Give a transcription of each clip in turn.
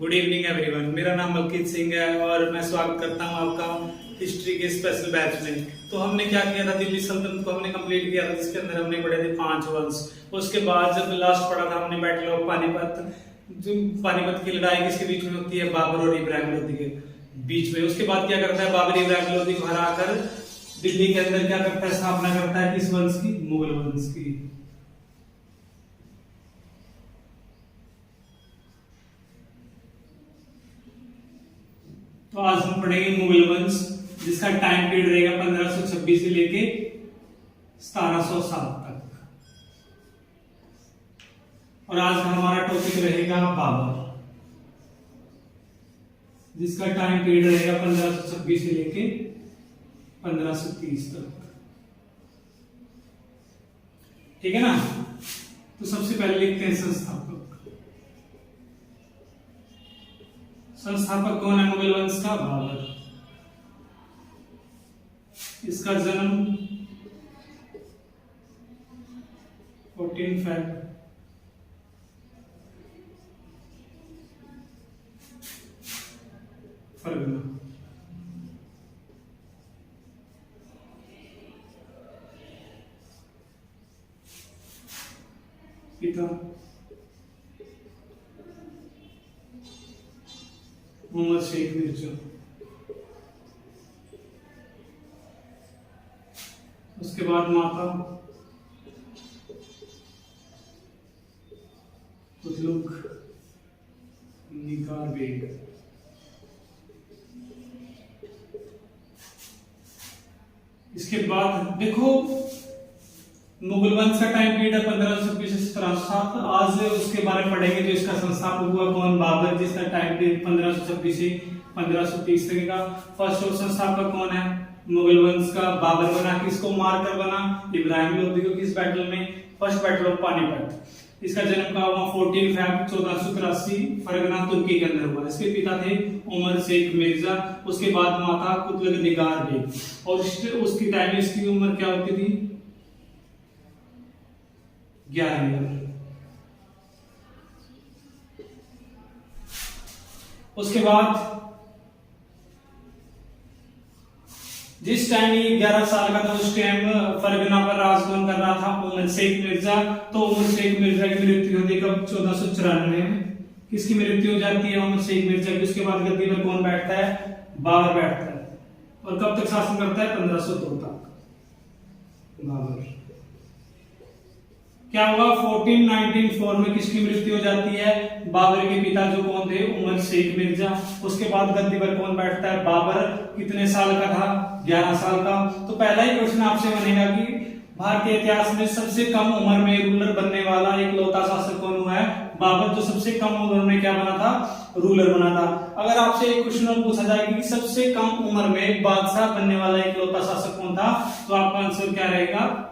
Good evening everyone. मेरा नाम मलकीत सिंह है और मैं स्वागत करता हूं आपका हिस्ट्री के स्पेशल बैच में। तो हमने क्या किया था, दिल्ली सल्तनत को हमने कंप्लीट किया था, जिसके अंदर हमने पढ़े थे 5 वंश। उसके बाद जब लास्ट पढ़ा था हमने बैटल ऑफ पानीपत, जो पानीपत की लड़ाई किसके बीच में होती है, बाबर और इब्राहिम लोदी के बीच में। उसके बाद क्या करता है, बाबर इब्राहिम लोदी को हराकर दिल्ली के अंदर क्या करता है, स्थापना करता है किस वंश की, मुगल वंश की। तो आज हम पढ़ेंगे मुगल वंश, जिसका टाइम पीरियड रहेगा 1526 से लेके 1707 तक। और आज हमारा टॉपिक रहेगा बाबर, जिसका टाइम पीरियड रहेगा 1526 से लेके 1530 तक। ठीक है ना। तो सबसे पहले लिखते हैं संस्थापक। संस्थापक कौन है मुगल वंश का? बाबर। इसका जन्म 14 फरवरी फरगना। पिता उमर शेख मिर्जा। उसके बाद माता कुतलुक निगार बेग। इसके बाद देखो, मुगल वंश का टाइम पीरियड है 1526 से 1707। आज उसके बारे में पढ़ेंगे, जो इसका संस्थापक हुआ कौन, बाबर, जिसका टाइम पीरियड 1526 से 1530 तक का। फर्स्ट और संस्थापक कौन है मुगल वंश का? बाबर बना। किसको मारकर बना? इब्राहिम लोदी को। किस बैटल में? First battle of Panipat. इसका जन्म का हुआ 14 फरवरी 1483 फरगना तुर्की के अंदर हुआ। इसके पिता थे उमर शेख मिर्जा। उसके बाद माता कुतलुक निगार बेग। और उसकी टाइम इसकी उम्र क्या होती थी? 11 ईयर। उसके बाद जिस टाइम ये 11 साल का था, उस टाइम फरगना पर राज कौन कर रहा था? उमर शेख मिर्जा। तो उमर शेख मिर्जा की मृत्यु होती है कब? 1494 में। किसकी मृत्यु हो जाती है? उमर शेख मिर्जा की। उसके बाद गद्दी पर कौन बैठता है? बाबर बैठता है। और कब तक शासन करता है? 1502 तक बाबर। क्या हुआ? 1494 में किसकी मृत्यु हो जाती है? बाबर के पिता जो कौन थे? उमर शेख मिर्जा। उसके बाद गद्दी पर कौन बैठता है? बाबर। कितने साल का था? 11 साल का। तो पहला ही क्वेश्चन आपसे बनेगा कि भारतीय इतिहास में सबसे कम उम्र में रूलर बनने वाला इकलौता शासक कौन हुआ है? बाबर, जो सबसे कम उम्र में क्या बना था? रूलर बना था। अगर आपसे एक क्वेश्चन और पूछा जाएगा कि सबसे कम उम्र में बादशाह बनने वाला इकलौता शासक कौन था, तो आपका आंसर क्या रहेगा?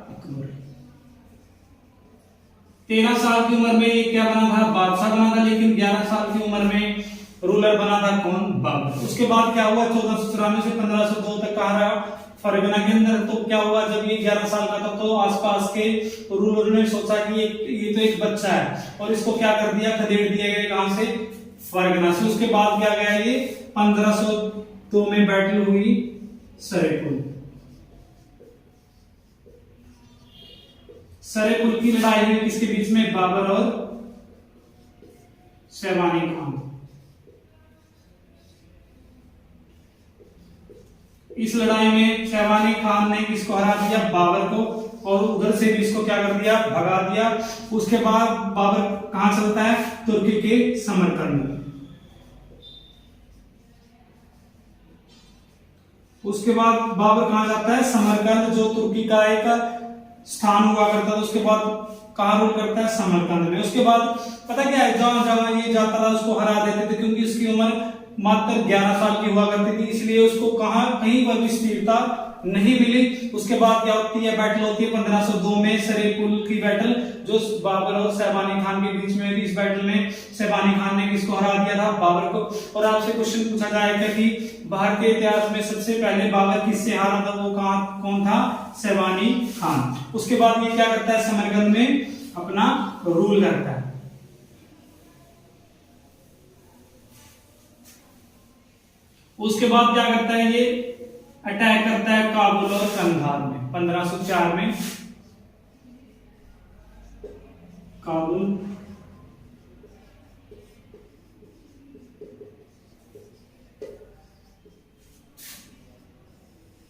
13 साल की उम्र में ये क्या बना था? बादशाह बना था। लेकिन 11 साल की उम्र में रूलर बना था कौन? बाबर। उसके बाद क्या हुआ? 1494 से 1502 तक का रहा फरगना के अंदर। तो क्या हुआ, जब ये 11 साल का था तो आसपास के रूलर ने सोचा कि ये तो एक बच्चा है, और इसको क्या कर दिया? खदेड़ दिया गया। कहां से? फरगना से। उसके बाद क्या गया, ये 1502 में बैटल हुई सरेपुल। सरेपुल की लड़ाई हुई किसके बीच में? बाबर और शैबानी खान। इस लड़ाई में शैबानी खान ने किसको हरा दिया? बाबर को। और उधर से भी इसको क्या कर दिया? भगा दिया। उसके बाद बाबर कहां चलता है? तुर्की के समरकंद। उसके बाद बाबर कहां जाता है? समरकंद, जो तुर्की का एक स्थान हुआ करता था। उसके बाद कहां रूल करता है? समरकंद में। उसके बाद पता क्या है, जहां जहां ये जाता था उसको हरा देते थे, क्योंकि उसकी उम्र मात्र 11 साल की हुआ करती थी, इसलिए उसको कहीं पर भी स्थिरता नहीं मिली। उसके बाद क्या होती है? बैटल होती है 1502 में सरेपुल की बैटल, जो बाबर और शैबानी खान के बीच में थी। इस बैटल में शैबानी खान ने किसको हरा दिया था? बाबर को। और आपसे क्वेश्चन पूछा जाएगा कि भारतीय इतिहास में सबसे पहले बाबर किससे हारा था? वो कौन था? शैबानी खान। उसके बाद ये क्या करता है? समरकंद में अपना रूल करता है। उसके बाद क्या करता है ये अटैक करता है काबुल और कंधार में 1504 में।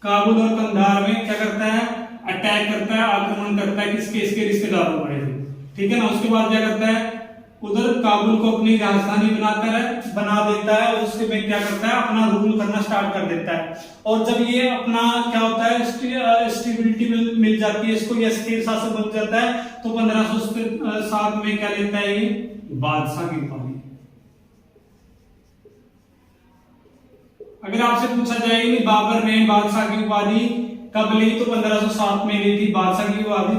काबुल और कंधार में क्या करता है, अटैक करता है, आक्रमण करता है किसके, इसके रिश्तेदारों पर, ठीक है ना। उसके बाद क्या करता है, उधर काबुल को अपनी राजधानी बना देता है और उसके में क्या करता है, अपना रूल करना स्टार्ट कर देता है। और जब ये अपना क्या होता है, स्टेबिलिटी मिल जाती है इसको, ये स्थिर शासक बन जाता है, तो 1507 में क्या लेता है, ये बादशाह की उपाधि। अगर आपसे पूछा जाए कि बाबर ने बादशाह की उपाधि कब ली, तो 1507 में ली थी बादशाह की उपाधि।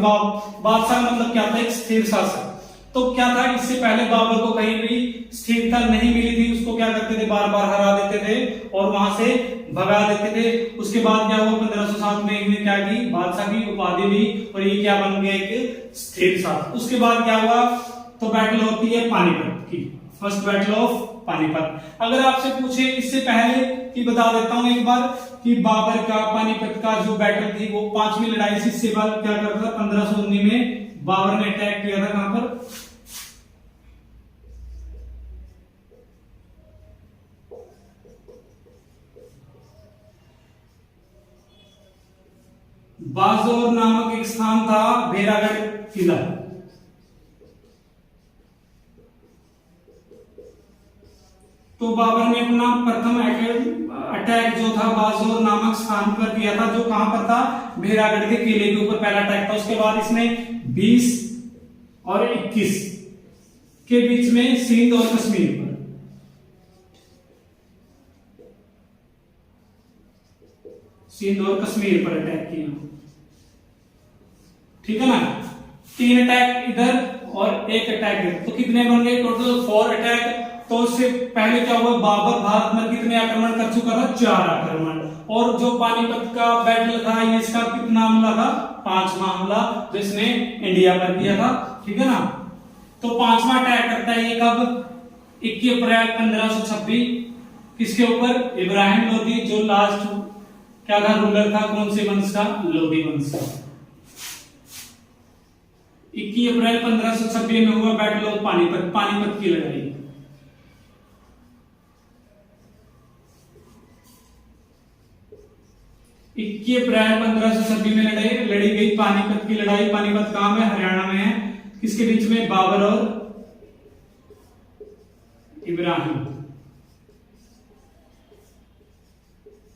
बादशाह मतलब क्या था, एक स्थिर शासक। तो क्या था, इससे पहले बाबर को कहीं भी स्थिरता नहीं मिली थी, उसको क्या करते थे, बार बार हरा देते थे और वहां से भगा देते थे। उसके बाद क्या हुआ, 1507 में इन्हें क्या की, बादशाह की उपाधि ली और ये क्या बन गया, एक स्थिर शासक। उसके बाद क्या हुआ, तो बैटल होती है पानीपत की, फर्स्ट बैटल ऑफ पानीपत। अगर आपसे पूछे इससे पहले कि बता देता हूं एक बार कि बाबर का पानीपत का जो बैटल थी वो 5वीं लड़ाई थी। इससे बाद क्या करता था, 1519 में बाबर ने अटैक किया था, कहां पर, बाजौर नामक एक स्थान था, भेरागढ़ किला। तो बाबर ने अपना प्रथम अटैक जो था बाजौर नामक स्थान पर किया था, जो कहां पर था, भेरागढ़ के किले के ऊपर पहला अटैक था। उसके बाद इसने 20 और 21 के बीच में सिंध और कश्मीर पर, सिंध और कश्मीर पर अटैक किया, ठीक है ना। 3 अटैक इधर और 1 अटैक इधर, तो कितने बन गए, टोटल 4 अटैक। तो उससे पहले क्या हुआ, बाबर भारत में कितने आक्रमण कर चुका था, 4 आक्रमण। और जो पानीपत का बैटल था, ये इसका कितना हमला था, 5वां हमला, जिसने इंडिया पर किया था, ठीक है ना। तो 5वां अटैक करता है ये कब, 21 अप्रैल 1526, किसके ऊपर, इब्राहिम लोदी, जो लास्ट क्या था, रूलर था, कौन से वंश का, लोदी वंश का। 21 अप्रैल 1526 में हुआ बैटल ऑफ पानीपत, पानीपत की लड़ाई। अप्रैल 1526 में लड़ी गई पानीपत की लड़ाई। पानीपत कहां में, हरियाणा में है, किसके बीच में, बाबर और इब्राहिम।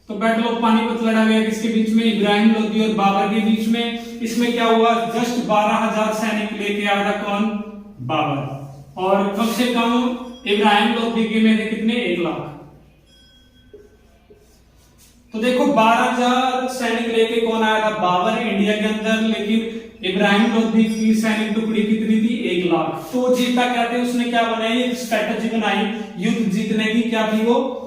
तो बैटल ऑफ पानीपत लड़ा गया किसके बीच में, इब्राहिम लोदी और बाबर के बीच में। इसमें क्या हुआ, जस्ट 12,000 सैनिक लेके आया था कौन, बाबर, और कम से कम इब्राहिम लोदी के में थे कितने, 1 लाख। तो देखो 12,000 सैनिक लेके कौन आया था, बाबर, इंडिया के अंदर, लेकिन इब्राहिम लोदी की सैनिक टुकड़ी कितनी थी, 1 लाख। तो जीता क्या थे, उसने क्या बनाई, एक स्ट्रेटजी बनाई युद्ध जीतने की, क्या थी वो,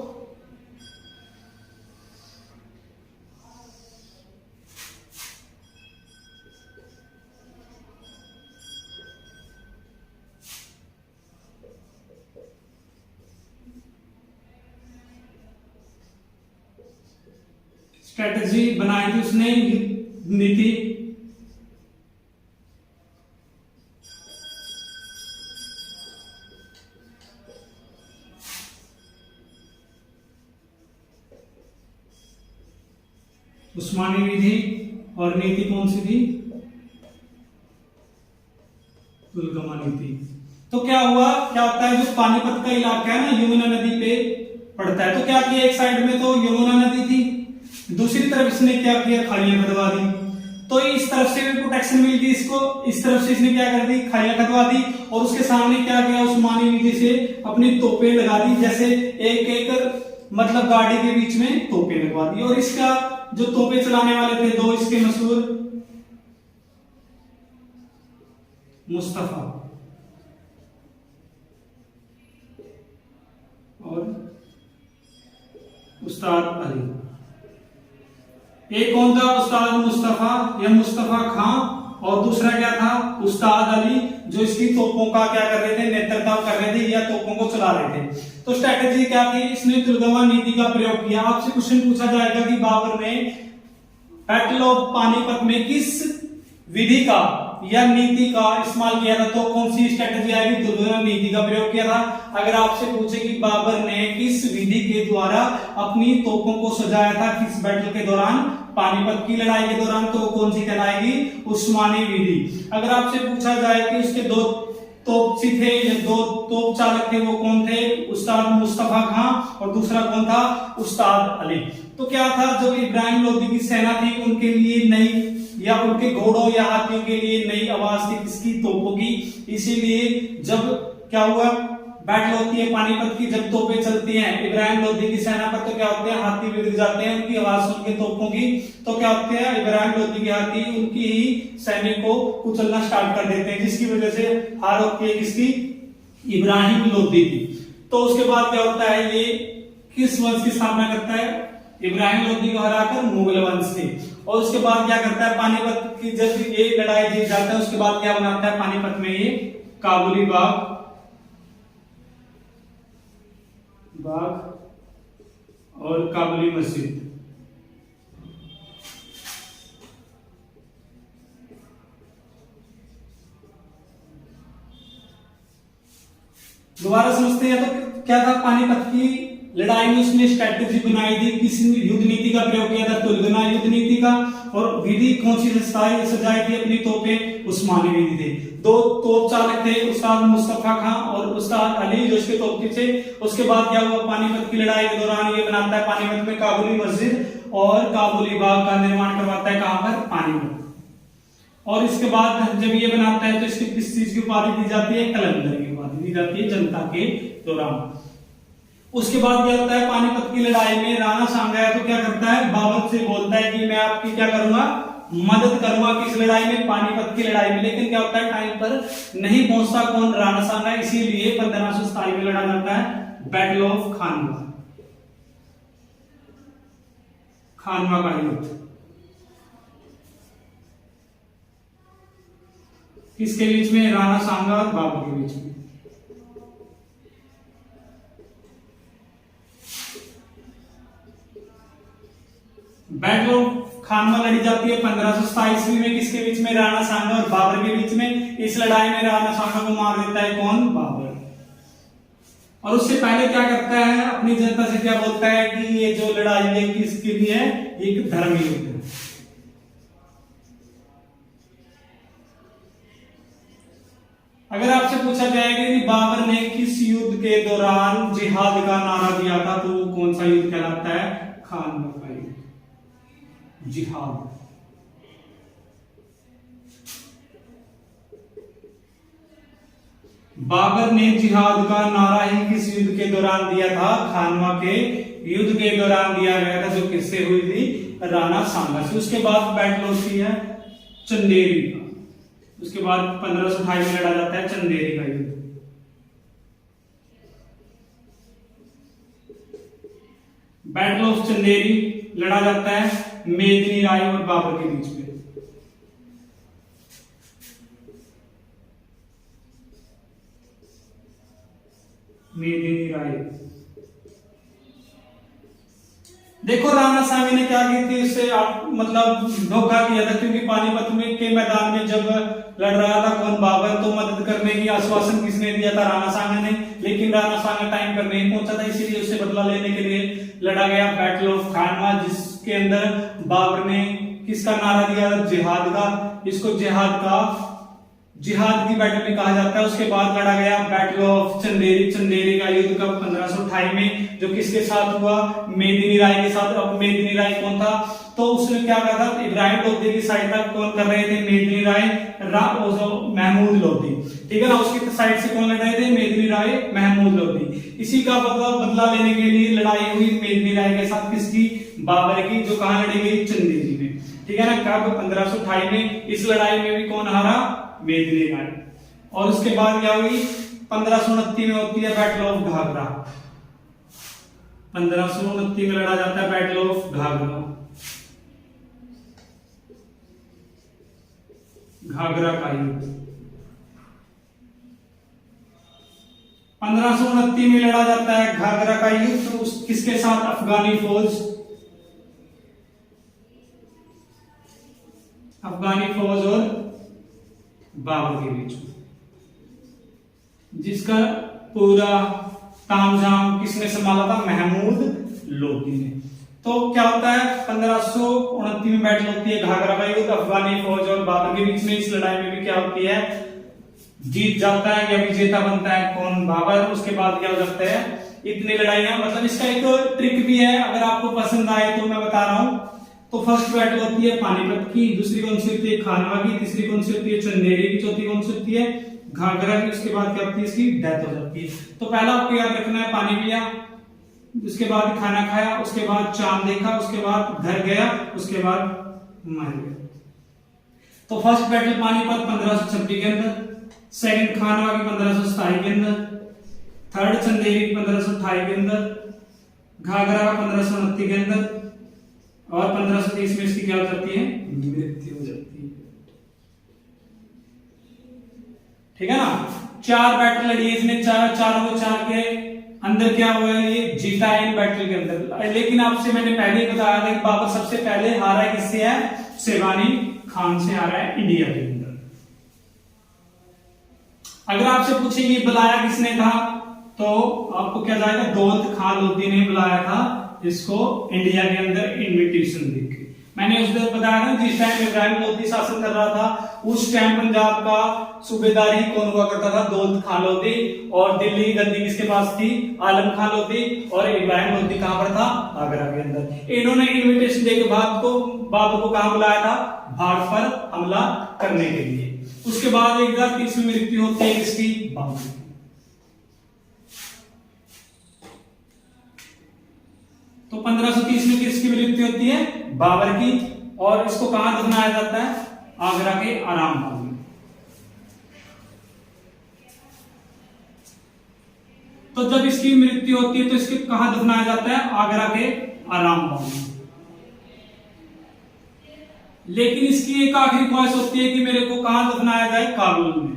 स्ट्रेटजी बनाई थी उसने, नीति। उस्मानी विधि, और नीति कौन सी थी, तुलगमा नीति। तो क्या हुआ, क्या होता है, जो पानीपत का इलाका है ना, यमुना नदी पे पड़ता है। तो क्या किया, एक साइड में तो यमुना नदी थी, दूसरी तरफ इसने क्या किया, खालियां खदवा दी। तो इस तरफ से भी प्रोटेक्शन मिल गई इसको, इस तरफ से इसने क्या कर दी, खालियां खदवा दी, और उसके सामने क्या किया, उस्मानी विधि से अपनी तोपें लगा दी, जैसे एक एक मतलब गाड़ी के बीच में तोपें लगवा दी। और इसका जो तोपें चलाने वाले थे 2 इसके मशहूर, मुस्तफा और उस्ताद अली। एक कौन था, उस्ताद मुस्तफा या मुस्तफा खां, और दूसरा क्या था, उस्ताद अली, जो इसकी तोपों का क्या कर रहे थे, नेतृत्व कर रहे थे या तोपों को चला रहे थे। तो स्ट्रेटेजी क्या थी, इसने तुलगवा नीति का प्रयोग किया। आपसे क्वेश्चन पूछा जाएगा कि बाबर ने बैटल ऑफ पानीपत में किस विधि का या नीति का इस्तेमाल किया था, तो कौन सी स्ट्रेटेजी आएगी, दुर्गम नीति का प्रयोग किया था। अगर आपसे पूछे कि बाबर ने किस विधि के द्वारा अपनी तोपों को सजाया था किस बैटल के दौरान, पानीपत की लड़ाई के दौरान, तो कौन सी कहलाएगी, उस्मानी विधि। अगर आपसे पूछा जाए कि उसके दो तोपची थे या दो तोप चालक थे, वो कौन थे, उस्ताद मुस्तफा खां और दूसरा कौन था, उस्ताद अली। तो क्या था, जो इब्राहिम लोदी की सेना थी उनके लिए नई या उनके घोड़ों या हाथियों के लिए नई आवाज थी किसकी, तोपों की। इसीलिए जब क्या हुआ, बैटल होती है पानीपत की, जब तोपें चलती हैं इब्राहिम लोदी की सेना पर, तो क्या होते हैं, हाथी भी दिख जाते हैं उनकी आवाज सुन के तोपों की। तो क्या होते हैं, इब्राहिम लोदी के हाथी उनकी ही सैनिक को कुचलना स्टार्ट कर देते हैं, जिसकी वजह से हार होती है किसकी, इब्राहिम लोदी की। तो उसके बाद क्या होता है, ये किस वंश की स्थापना करता है, इब्राहिम लोदी को हराकर मुगल वंश थे। और उसके बाद क्या करता है, पानीपत की जब ये लड़ाई जीत जाता है, उसके बाद क्या बनाता है पानीपत में, ये काबुली बाग और काबुली मस्जिद। दोबारा समझते हैं, तो क्या था, पानीपत की लड़ाई में उसने स्ट्रेटेजी बनाई थी, किस युद्ध नीति का प्रयोग किया था, तुलगना युद्ध नीति का। और विधि कौन सी सजाई थी अपनी तोपें, उस्मानी विधि थी। दो तोप चालक थे, उस्ताद मुस्तफा खां और उस्ताद अली, जो इसके तोपची थे। उसके बाद क्या हुआ, पानीपत की लड़ाई के दौरान ये बनाता है पानीपत में काबुली मस्जिद और काबुली बाग का निर्माण करवाता है, कहां पर, पानीपत। और इसके बाद जब ये बनाता है तो इसकी किस चीज की उपाधि दी जाती है, कलंदर की उपाधि दी जाती है जनता के दौरान। उसके बाद क्या होता है, पानीपत की लड़ाई में राणा सांगा है तो क्या करता है, बाबर से बोलता है कि मैं आपकी क्या करूंगा, मदद करूंगा किस लड़ाई में, पानीपत की लड़ाई में। लेकिन क्या होता है, टाइम पर नहीं पहुंचता कौन, राणा सांगा। इसीलिए 1527 में लड़ा जाता है बैटल ऑफ खानवा, खानवा का युद्ध। किसके बीच में, राणा सांगा और बाबर के बीच में। बैटल ऑफ खानवा लड़ी जाती है 1527 में, किसके बीच में, राणा सांगा और बाबर के बीच में। इस लड़ाई में राणा सांगा को मार देता है कौन, बाबर। और उससे पहले क्या करता है, अपनी जनता से क्या बोलता है कि ये जो लड़ाई है किसके लिए है, एक धर्म युद्ध है। अगर आपसे पूछा जाएगा कि बाबर ने किस युद्ध के दौरान जिहाद का नारा दिया था, तो वो कौन सा युद्ध कहलाता है, खानवा का युद्ध, जिहाद। बाबर ने जिहाद का नारा ही किस युद्ध के दौरान दिया था, खानवा के युद्ध के दौरान दिया गया था, जो किससे हुई थी, राणा सांगा से। उसके बाद बैटल होती है चंदेरी का। उसके बाद 1528 में लड़ा जाता है चंदेरी का युद्ध। बैटल ऑफ चंदेरी लड़ा जाता है मेदिनी राय और बाबर के बीच में। मेदिनी राय, देखो राणा सांगा ने क्या की थी, उससे मतलब धोखा किया था, क्योंकि पानीपत में के मैदान में जब लड़ रहा था कौन, बाबर, तो मदद करने की आश्वासन किसने दिया था, राणा सांगा ने। लेकिन राणा सांगा टाइम पर नहीं पहुंचा था, इसीलिए उससे बदला लेने के लिए लड़ा गया बैटल ऑफ खानवा, जिसके अंदर बाबर ने किसका नारा दिया था, जिहाद का। इसको जिहाद की बैटल में कहा जाता है। उसके बाद लड़ा गया बैटल ऑफ चंदेरी, चंदेरी का युद्ध कब, 1528 में, जो किसके साथ हुआ, मेदिनी राय के साथ। अब मेदिनी राय कौन था, तो उसने क्या कहा था, इब्राहिम लोदी की साइड तक कौन कर रहे थे, मेदिनी राय, महमूद लोदी, ठीक है ना। उसकी साइड से कौन लड़ रहे थे, मेदिनी राय, महमूद लोदी। इसी का बदला लेने के लिए लड़ाई हुई मेदिनी राय के साथ, किसकी, बाबर की, जो कहां लड़ी गई, चंदेरी में, ठीक है ना। कब, 1528 में। इस लड़ाई में भी कौन हारा, मेदिनी राय। और उसके बाद क्या हुई, 1529 में होती है बैटल ऑफ घाघरा। 1529 में लड़ा जाता है बैटल ऑफ घाघरा, घाघरा का युद्ध। 1529 में लड़ा जाता है घाघरा का युद्ध, किसके साथ? अफगानी फौज, अफगानी फौज और बाबर के बीच में, जिसका पूरा तामझाम किसने संभाला था? महमूद लोदी ने। तो क्या होता है? 1529 में बैटल होती है घाघरा का युद्ध, अफगानी फौज और बाबर के बीच में। इस लड़ाई में भी क्या होती है? जीत जाता है या विजेता बनता है कौन? बाबर। उसके बाद क्या हो जाता है? इतनी लड़ाइयां, मतलब इसका एक ट्रिक भी है, अगर आपको पसंद आए तो मैं बता रहा हूं। तो फर्स्ट बैटल होती है पानीपत की, दूसरी कौन सी होती है? खानवा की, तीसरी कौन सी होती है? चंदेरी की, चौथी कौन सी होती है? घाघरा की। उसके बाद क्या होती है? इसकी डेथ हो जाती है। तो पहला आपको याद रखना है पानी पिया, उसके बाद खाना खाया, उसके बाद चांद देखा, उसके बाद घर गया, उसके बाद मर गया। तो फर्स्ट बैटल पानीपत 1526 के अंदर, सेकंड खानवा की 1527 के अंदर, थर्ड चंदेरी की 1528 के अंदर, घाघरा का 1529 के अंदर, और 1530 में इसकी क्या हो जाती है? मृत्यु हो जाती है। ठीक है ना? 4 बैटल लड़ी है इसने, चार के अंदर क्या हुआ है? ये जीता है इन बैटल के अंदर। लेकिन आपसे मैंने पहले ही बताया था कि बाबर सबसे पहले हारा है किससे? है शेरवानी खान से हारा है इंडिया के अंदर। अगर आपसे पूछे ये बुलाया किसने था, तो आपको क्या जाएगा? दौलत खान लोधी ने बुलाया था इसको इंडिया के अंदर इन्विटेशन देके। मैंने उस दिन बताया था जिस टाइम इब्राहिम लोधी शासन कर रहा था, उस टाइम पंजाब का सूबेदारी कौन हुआ करता था? दौलत खान लोधी। और दिल्ली की गद्दी किसके पास थी? आलम खान लोधी। और इब्राहिम लोधी कहां पर था? आगरा के अंदर। इन्होंने इन्विटेशन देके बाबर को कहां बुलाया था? भारत पर हमला करने के लिए। उसके बाद 1030 में मृत्यु होती है किसकी? बाबर की। तो 1530 में किसकी मृत्यु होती है? बाबर की। और इसको कहां दफनाया जाता है? आगरा के आराम बाग में। तो जब इसकी मृत्यु होती है तो इसके कहां दफनाया जाता है? आगरा के आराम बाग में। लेकिन इसकी एक आखिरी ख्वाहिश होती है कि मेरे को कहां दफनाया जाए? काबुल में।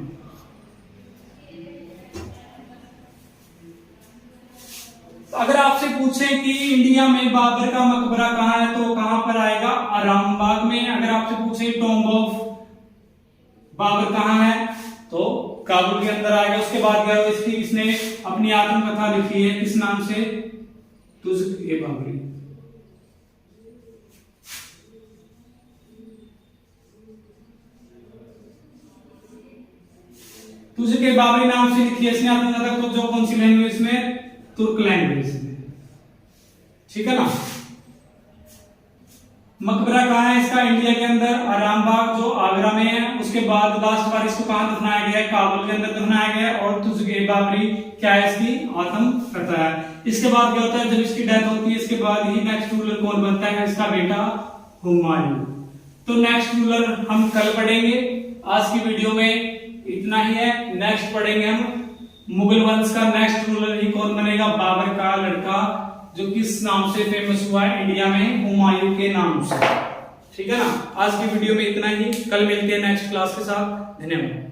अगर आपसे पूछे कि इंडिया में बाबर का मकबरा कहां है, तो कहां पर आएगा? आरामबाग में। अगर आपसे पूछे टॉम्ब ऑफ बाबर कहां है, तो काबुल के अंदर आएगा। उसके बाद क्या इसकी इसने अपनी आत्मकथा लिखी है, किस नाम से? तुज़-ए-बाबरी। तुज़-ए-बाबरी नाम से लिखी है इसने आत्मकथा। तो जो कौन सी लैंग्वेज में? तुर्क लैंग्वेज में। ठीक है ना? मकबरा कहां है इसका? इंडिया के अंदर आरामबाग जो आगरा में है। उसके बाद लास्ट बार इसको कहां दफनाया गया है? काबुल के अंदर दफनाया गया है। और तुज़-ए-बाबरी क्या है? इसकी आत्मकथा है। इसके बाद क्या होता है? जब इसकी डेथ होती है, इसके बाद ही नेक्स्ट रूलर कौन बनता है? इसका बेटा हुमायूं। तो नेक्स्ट रूलर हम कल पढ़ेंगे। आज की वीडियो में इतना ही है। नेक्स्ट पढ़ेंगे हम मुगल वंश का नेक्स्ट रूलर ही कौन बनेगा? बाबर का लड़का, जो किस नाम से फेमस हुआ है इंडिया में? हुमायूं के नाम से। ठीक है ना? आज की वीडियो में इतना ही। कल मिलते हैं नेक्स्ट क्लास के साथ। धन्यवाद।